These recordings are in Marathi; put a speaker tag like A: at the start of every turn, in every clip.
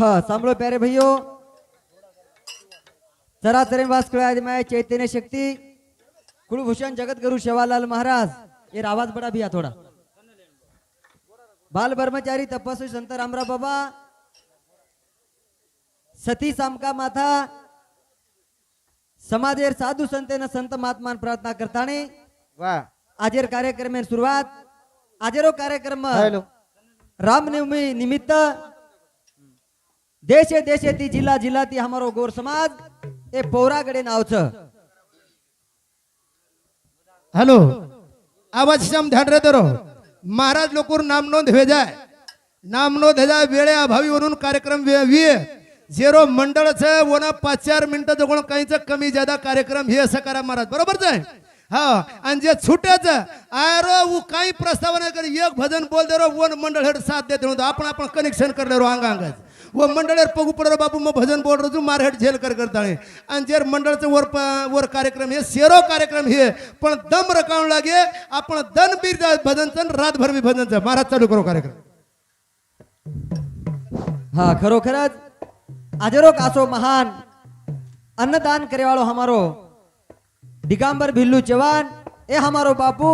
A: हाँ सांभळो प्यारे भैयो चराचर वास कळाय चैतन्य शक्ति कुलभूषण जगत गुरु शेवालाल महाराज ये आवाज बड़ा भी है थोड़ा बाल ब्रह्मचारी तपस्वी संत रामराव बाबा सती सामका माथा समाजेर साधु संतेन संत महात्मान प्रार्थना करताने
B: वाह
A: आजेर कार्यक्रम सुरुवात आजेरो कार्यक्रम
B: हॅलो
A: रामनवमी निमित्त देशे देशे ती जिल्हा जिल्हा ती हमारो गोर समाज ए पौरागडे नावच
B: हॅलो आवाज श्याम ध्यान रे दरो महाराज लोकोर नाम नोंद हो जाए नाम नोंद हो जाए वेळे अभावी वरून कार्यक्रम विये जेरो मंडळ छे वना 5-4 मिनिटं जगोण काहीच कमी ज्यादा कार्यक्रम हे असं करा महाराज बरोबर आहे हा आणि जे छुट्याच आरो वो काही प्रस्ताव नाही कर एक भजन बोल दे रो वन मंडळ हेड साथ देते हो आपण आपण कनेक्शन कर ले रो अंग अंगाच वो मंडळेर पगू पडरो बापू मग भजन बोल रो मार हेड झेल कर करताळे आणि जे मंडळचं वर कार्यक्रम हे सेरो कार्यक्रम हे पण दम रकावून लागे आपण दन बीर भजनचं रातभर भी भजनचं महाराज चालू करो कार्यक्रम
A: हा खरोखरच आजरो कासो महान अन्नदान करे वालो हमारो दिगंबर भिल्लू चव्हाण ए हमारो बापू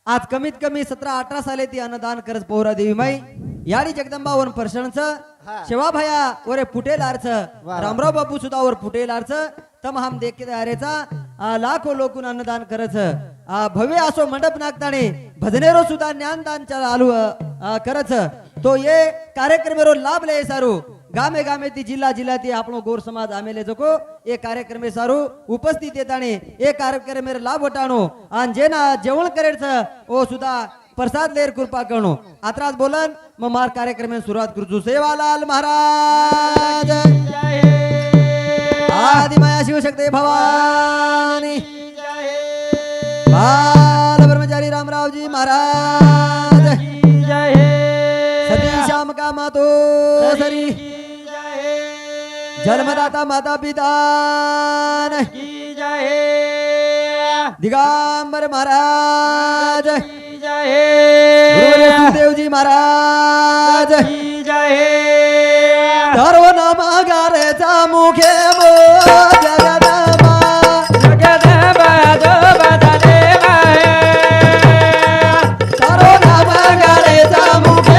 A: आज कमीत कमी 17-18 साले ती अन्नदान करत पौरा देवी माई याडी जगदंबा वन पर्सनच शेवा भया वरे फुटेल अर्थ रामराव बापू सुद्धा वर फुटेल अर्थ तम हम देख के अरेचा लाखो लोकून अन्नदान करच भव्य असो मंडप नागताने भजनेरो सुद्धा ज्ञानदान चालू करच तो ये कार्यक्रम रो लाभ ले सारू गामे गामे ती जिल्हा जिल्हा ती आपणो गोर समाज आमेले जको ए कार्यक्रम सारू उपस्थित येताने ए कार्यक्रम लाभ वटाणो आणि जेना जेवण करेच ओ सुद्धा प्रसाद लेर कृपा करणो आत्रास बोलन मग मार कार्यक्रम सुरुवात करू सेवालाल महाराज आदि माया शिवशक्ती भवानी बाल ब्रह्मचारी रामरावजी महाराज सती श्याम का मातो सरी जन्मदाता माता पिता दिगंबर महाराज गुरुदेवजी महाराज सर्व नाम गारेचा मुखे जगदंबा जगदंबा जो बदले सर्व नाम गारेचा मुखे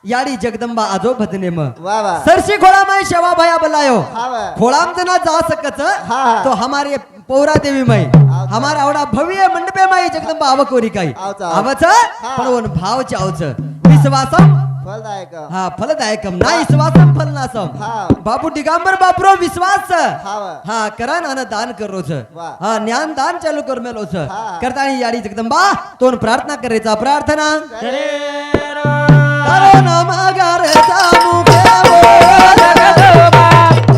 A: याडी जगदंबा आजो भजने म सरशी खोळा माय शेवा भया बलायो खोळाम जना जा सकच तो हमारे पौरा देवी माई हमारा आवडा भव्य मंडपे माई जगदंबा आवकोरी काही आवच पण वन भावच आवच विश्वासम
B: फलदायक
A: हा फलदायकम ना विश्वासम फलनासम बापू दिगंबर बापरो विश्वास हा करन अन दान करोच हा ज्ञान दान चालू कर मेलोच करतानी याडी जगदंबा तोन प्रार्थना करेचा प्रार्थना करो नाम गारेचा मुखे जगदंबा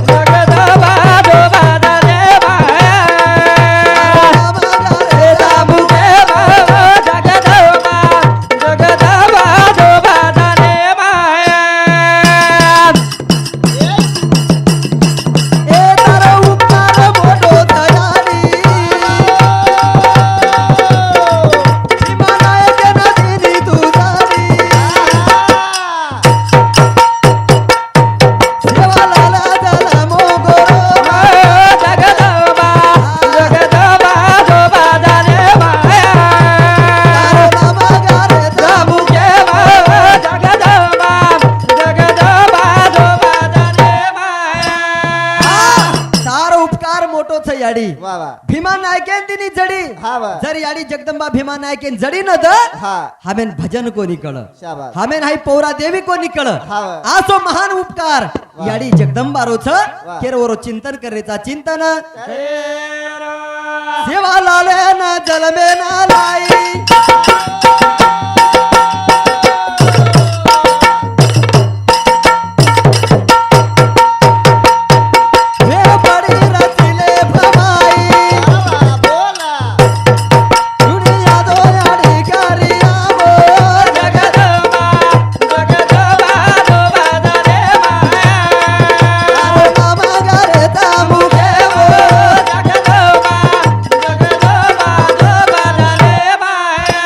A: जगदंबा जो बदले नाम गारेचा मुखे जगदंबा जगदंबा जो बदले ए तारा उपकार मोठो दयानी हिमालय नदी तुझारी जर याडी जगदंबा भीमा नायकेन जडी न द
C: हा
A: हामेन भजन कोणी कळ
C: शाबास
A: हामेन हाय पौरा देवी कोणी कळ
C: हा
A: आसो महान उपकार याडी जगदंबा रोच केरवरो चिंतन करेचा चिंतन सेवा लाले न जलमे ना लाई वेळ पडी रचिले भमाई
C: बोला
A: दुनिया दो याडी करी आवो
D: जगदंबा जगदंबा दोबादा रे माया
A: अरे मामा गरे तामु घेवो
D: जगदंबा जगदंबा दोबादा रे माया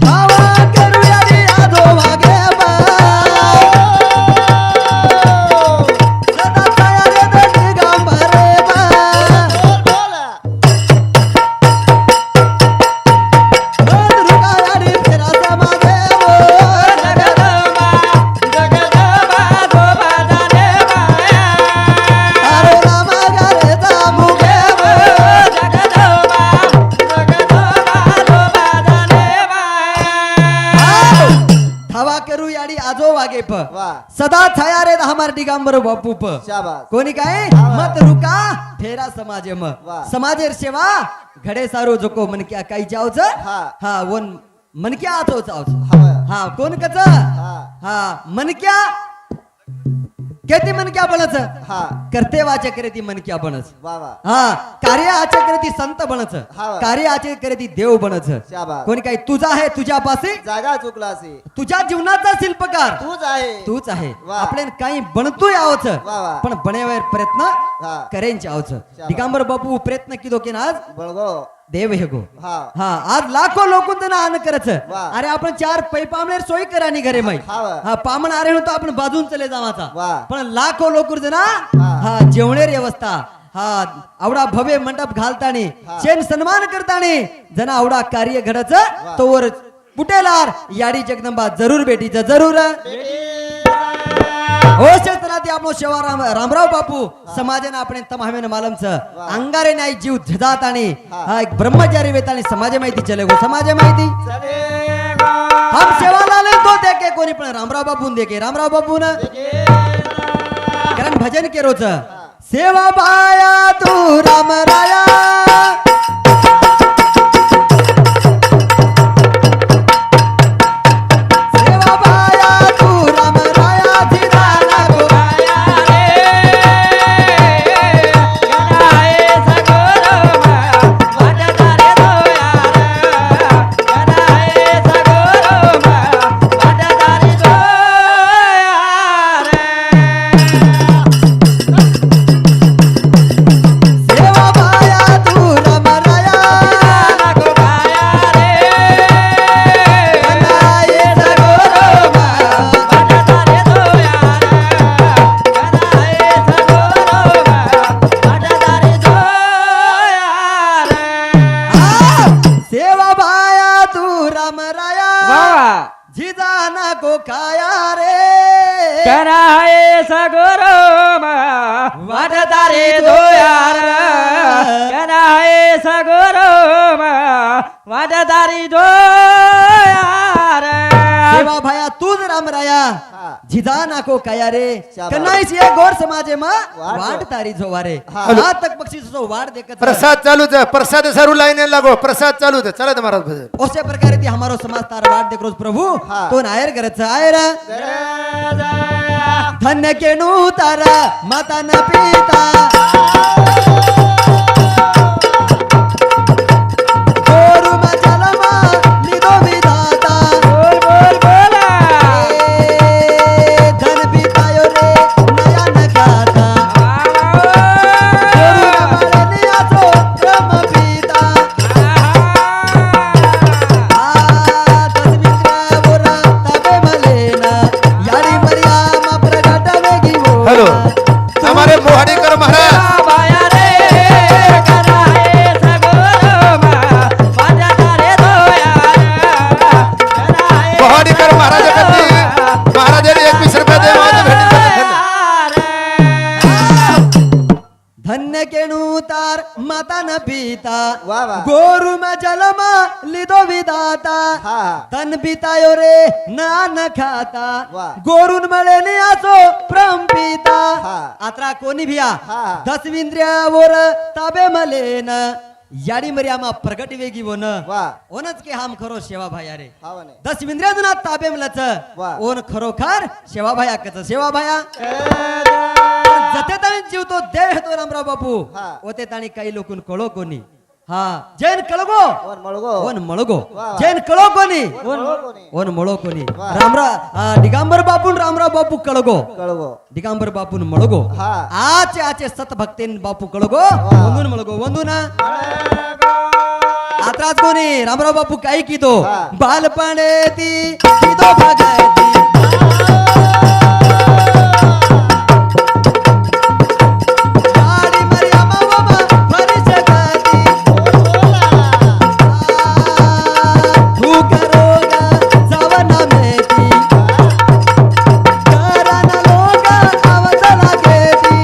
A: भावा करू याडी आधो वागे बा सदा तयारे द दिगंबरे बा
C: बोला
A: धन रुका याडी फेरा समागेवो
D: जगदंबा जगदंबा दोबादा रे माया
A: अरे मामा गरे तामु घेवो
D: जगदंबा जगदंबा दोबादा रे माया
A: धावा करू याडी आजो वागे प
C: वा
A: सदा छाया रे हमार दिगंबर बापू प
C: शाबास
A: कोणी काय मत रुका फेरा समाजे म
C: वा.
A: समाजेर सेवा घडे सारो जोको मनक्या काही जावच
C: हा.
A: हा वन मनक्या आतो जावच
C: हा
A: हा कोण कच
C: हा
A: हा मनक्या केती मनक्या बनच
C: हा
A: करते वाचे करे ती मनक्या बनच
C: वा वा
A: हा कार्य आचे करे ती संत बनच
C: हा.
A: कार्य आचे करे ती देव बनच
C: शाबास
A: कोणी काय तुझा आहे तुझ्यापाशी
C: जागा चुकलासी
A: तुझ्या जीवनाचा शिल्पकार
C: तूच आहे
A: तूच आहे
C: वा.
A: आपल्याला काही बनतोय आवच
C: वा वा
A: पण बनेवर प्रयत्न
C: हा
A: करेंचे आवच दिगंबर बापू प्रयत्न किदो की आज
C: बळगो
A: देव हे गो
C: हा
A: हा आज लाखो लोकून त्यांना आण करच
C: वा.
A: अरे आपण चार पैपामलेर सोय करानी घरे माई
C: हा वा.
A: हा पामण आरे तो आपण बाजून चले जावाचा
C: वा.
A: पण लाखो लोकूर जना
C: हा.
A: हा जेवणेर व्यवस्था हा आवडा भव्य मंडप घालतानी
C: हा.
A: शेन सन्मान करतानी जना आवडा कार्य घडच तोवर पुटेलार याडी जगदंबा जरूर बेटीच जरूर हो शेतना ते आपण शेवा रामराव बापू समाजाने आपण तमामेन मालमच अंगारे नाही जीव झजात आणि हा एक ब्रह्मचारी वेतानी समाज माहिती चले गो समाज माहिती हम सेवा लाले तो देखे कोणी पण रामराव बापून देखे रामराव बापून कारण भजन केरोच सेवा बाया तू राम राया सेवा बाया तू राम राया जिदाना गो
D: माया रे गणाए सगोरमा वाजता रे दोयार गणाए सगोरमा वाजता रे दोयार
A: सेवा बाया तू राम राया
D: नागो माया रे
A: बनाए सगोरमा
D: वाजता रे दोयार गणाए सगोरमा वाजता रे दोयार
A: सेवा बाया तू राम राया
D: वाह
A: जिदाना को काया रे
D: कराए सगोरमा वाटता रे दोयार कराए सगोरमा वाटता रे दोयार
A: सेवा भाया तूच राम राया
C: हा
A: जिदाना को काया रे
C: शाबास.
A: कन्नाईस ये गोर समाजे मा
C: वाट
A: वाट तारी जोवारे
C: हा.
A: आज तक बक्षीस सो वाट देखत
B: प्रसाद चालूच आहे प्रसाद सारू लाईन लागो प्रसाद चालूच आहे चला महाराज भजन
A: ओसे प्रकारे ती हमारो समाज तार वाट देख रोज प्रभु
C: हा.
A: तो नायर करत आयर धन्य केणू तारा माता न पिता गोरु मा जलमा लिदो विधाता
D: बोल बोल बोला
A: धन पितायो रे नया न खाता गोरु न मारे नियाचो क्रम पिता तस्मित्र बोरा तबे मलेना यारी मरियाम प्रगट वेगी वो
B: हॅलो हमारे मोहाडीकर महाराज
D: बाया रे
C: वा वा.
A: गोरुમાં જલમાં લીધો વિધાતા
C: હા
A: તન બીતાયો રે ના ન ખાતા
C: વાહ.
A: ગોરુન મળે ને આસો પ્રમ પિતા
C: હા.
A: આત્રા કોની ભિયા
C: હા.
A: 10 ઇન્દ્રિય વોર તાબે મળે ન याडी मर्यामा प्रगट वेगी वन
C: वा
A: ओनच के हम खरो सेवा भाई अरे
C: हावने
A: 10 इंद्रियादुना ताबे मलच
C: वा.
A: ओन खरोखर सेवा भाया कच सेवा भाया जते ताणी जीव तो देव हे तो रामराव बापू
C: हा.
A: ओते ताणी काही लोकून कळो कोणी हा जैन कळगो
C: वर मळगो
A: ओन मळगो
C: वा.
A: जैन कळो कोणी
C: वर मळगो नी.
A: ओन मळो कोणी
C: वा.
A: दिगंबर बापून रामराव बापू कळगो
C: कळगो
A: दिगंबर बापून मळगो
C: हा.
A: आचे आचे सत भक्तीन बापू कळगो
C: वा.
A: वंदून मळगो वंदूना आत्राच कोणी रामराव बापू काही कितो
C: हा.
A: बालपणे ती कितो भगती गाडी मर्यामा वमा भरी जगती तू करोगा जावना मेती कराना लोगा आवाज लागेती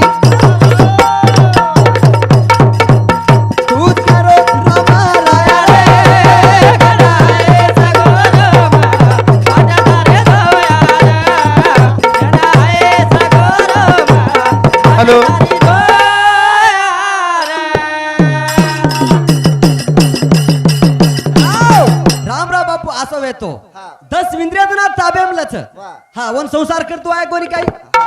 A: तूच करो रामाला रे
B: हॅलो
A: रामराव बापू असं येतो
C: हा.
A: 10 इंद्रियातून ताब्यामलच
C: वा.
A: हा वन संसार करतो आहे कोणी काही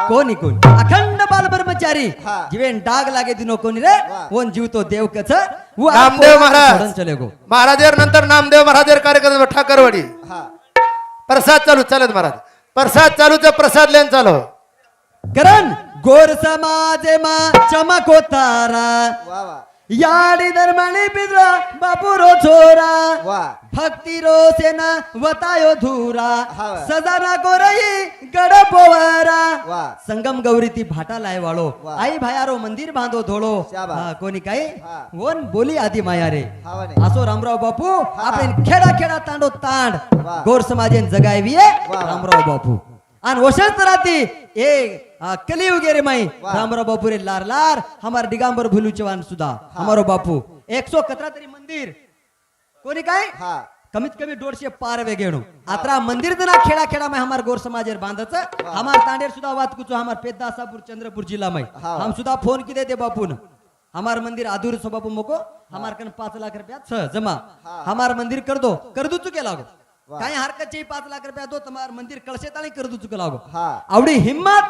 A: कोणी कोणी अखंड बाल ब्रह्मचारी
C: हा.
A: जीवेन डाग लागे दिनो कोणी रे
C: वा.
A: वन जीव तो देव कच वो
B: नामदेव महाराज.
A: सोडून चले गो
B: महाराजेर नंतर नामदेव महाराजेर कार्यक्रम ठाकरवाडी
C: हा
B: प्रसाद चालू चालत महाराज प्रसाद चालूच प्रसाद लेन चालू
A: करण गोर समाजे मा चमको तारा
C: वा वा
A: याडी धर्मणी पिद्र बापू रो छोरा
C: वा
A: भक्ति रो सेना वतायो धुरा
C: हा.
A: सजाना को रही गड पोवरा
C: वा.
A: संगम गौरी ती भाटा लाय वाळो
C: वा.
A: आई भायारो मंदिर बांधो धोळो
C: शाबास.
A: हा, कोणी काय
C: हा.
A: वन बोली आधी माया रे
C: हावने
A: असो रामराव बापू आपण खेडा खेडा तांडो तांड
C: वा.
A: गोर समाजेन जगायविये
C: वा.
A: रामराव बापू आणि वशंत राती ए कलियुग रे माई
C: वा.
A: रामराव बापू रे लार लार हमार दिगंबर भुलू चव्हाण सुद्धा हमारो बापू 117 तरी मंदिर कोणी काय
C: हा
A: कमीत कमी 150 पार वे घेणो आत्रा मंदिर जना खेडा खेडा में हमार गोर समाजेर बांधच हमार तांडेर सुद्धा वात कुचो हमार पेदासापूर चंद्रपूर जिल्हा में
C: हा.
A: हम सुद्धा फोन की देते बापून हमार मंदिर अधूर सो बापू मोको हमार कन 5 लाख रुपया छ जमा
C: हा.
A: हमार मंदिर कर दो चुके लागो
C: वा.
A: काही हरकत ची 5 लाख रुपया दो तमार मंदिर कळशे ताणी कर दू चुके लागो
C: हा
A: आवडी हिम्मत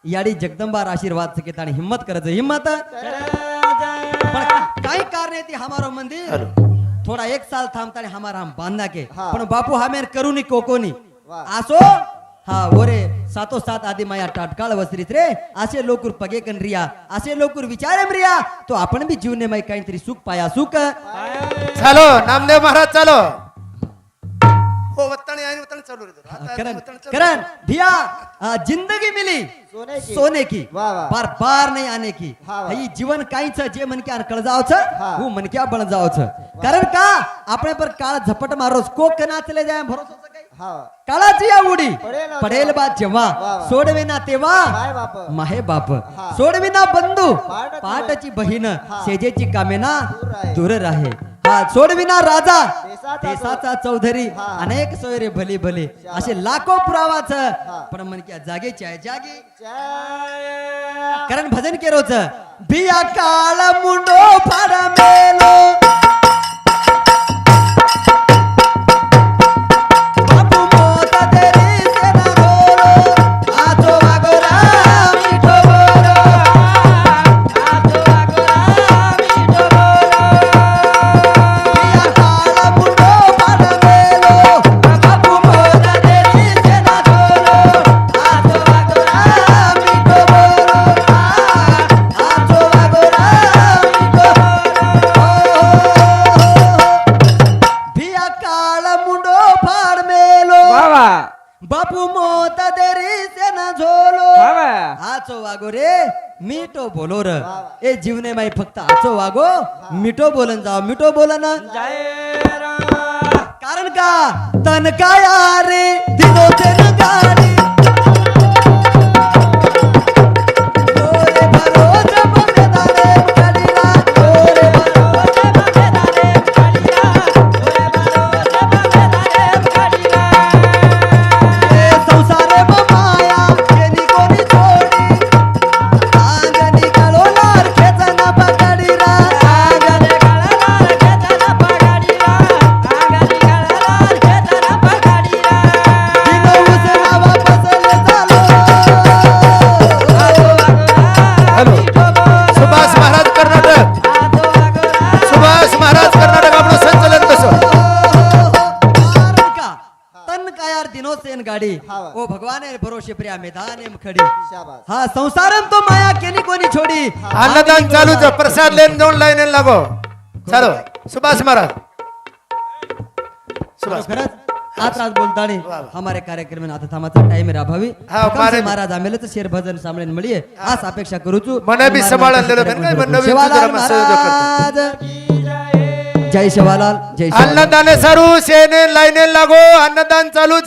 A: याडी जगदंबार आशीर्वाद सके ताणी हिम्मत करज हिम्मत पण काही कारण ती हमारो मंदिर थोड़ा 1 साल थांबताने हमारा हम बांधना के
C: हा.
A: पण बापू हमेर करूनी कोकोनी
C: वा.
A: आसो हा ओरे सातो सात आदि माया टाटकाळ वसरीत रे असे लोकूर पगे कन रिया असे लोकूर विचारम रिया तो आपण बी जीवने मै काहीतरी सुख पाया सुख
B: चालो नामदेव महाराज चालो हो वत्ताणी आणि वत्ताणी चालू रे
A: करण करण भिया जिंदगी मिली
C: सोने की.
A: सोने की
C: वाह, वाह.
A: बार बार नहीं आने की
C: हाँ, वाह.
A: ही जीवन काहीच जे मनक्या कळ जावच
C: हाँ.
A: वो मनक्या बन जावच कारण का आपण पर काळ झपट मारोस को कना चले जाय भरोसा काही
C: हा
A: काळाची या उडी
C: पडेल ना
A: पडेल बा जेव्हा
C: वाह, वाह.
A: सोडविना तेव्हा
C: माय बाप
A: माहे बाप
C: हा.
A: सोडविना बंधू
C: पाटाची
A: पाटाची बहीण
C: हा.
A: सेजेची कामेना
C: दूर राहे.
A: दूर राहे हा सोडविना राजा
C: देशाचा
A: देशाचा चौधरी
C: हा.
A: अनेक सोयरे भली भले
C: शाबास.
A: असे लाखो पुरावाच
C: हा.
A: पण मनक्या जागेची आहे जागी
C: जय
A: कारण भजन केरोच भिया काळ मुंडो फाड मेलो बापू मोत तेरी सेना घोरो आजो वागोरा मिठो बोरो आजो वागोरा मिठो बोरो भिया काळ मुंडो फाड मेलो बापू मोत तेरी सेना घोरो आजो वागोरा मिठो बोरो आजो वागोरा मिठो भिया काळ मुंडो फाड मेलो
D: बाबा
A: बापू मोत देरी सेना झोलो
D: बाबा
A: आचो वागो रे मिठो बोलो र ए जीवने माई फक्त आचो वागो मिठो बोलन जाओ मिठो बोलन
D: जय
A: कारण का तन काया रे दिनो दिन गाडी डोरे भरो जब बेदारे गाडीला डोरे भरो जब बेदारे गाड़ी
C: हाँ।
A: ओ भगवान है भरोसे प्रिया मैदान एम खड़ी
C: शाबास
A: हाँ संसारम तो माया केली कोणी छोडी
B: अन्नदान चालू आहे. प्रसाद लेन जाऊन लाईन लागो चालो सुभाष महाराज सुभाष
A: खरंच आज रात बोलतानी हमारे कार्यक्रम में आता थांबाचा टाइम रा भावी
B: हाँ, मारे-
A: महाराज आमेले तर शेर भजन सामने मिळीये आज अपेक्षा करू छु
B: मने बी सांभाळलेलं बेन काय, मन नवीन
A: शिवालाल
B: तुझ्या मस्त
A: महाराज जय शिवालाल जय शिवालाल
B: अन्नदान सारू शेने लाईने लागो अन्नदान चालू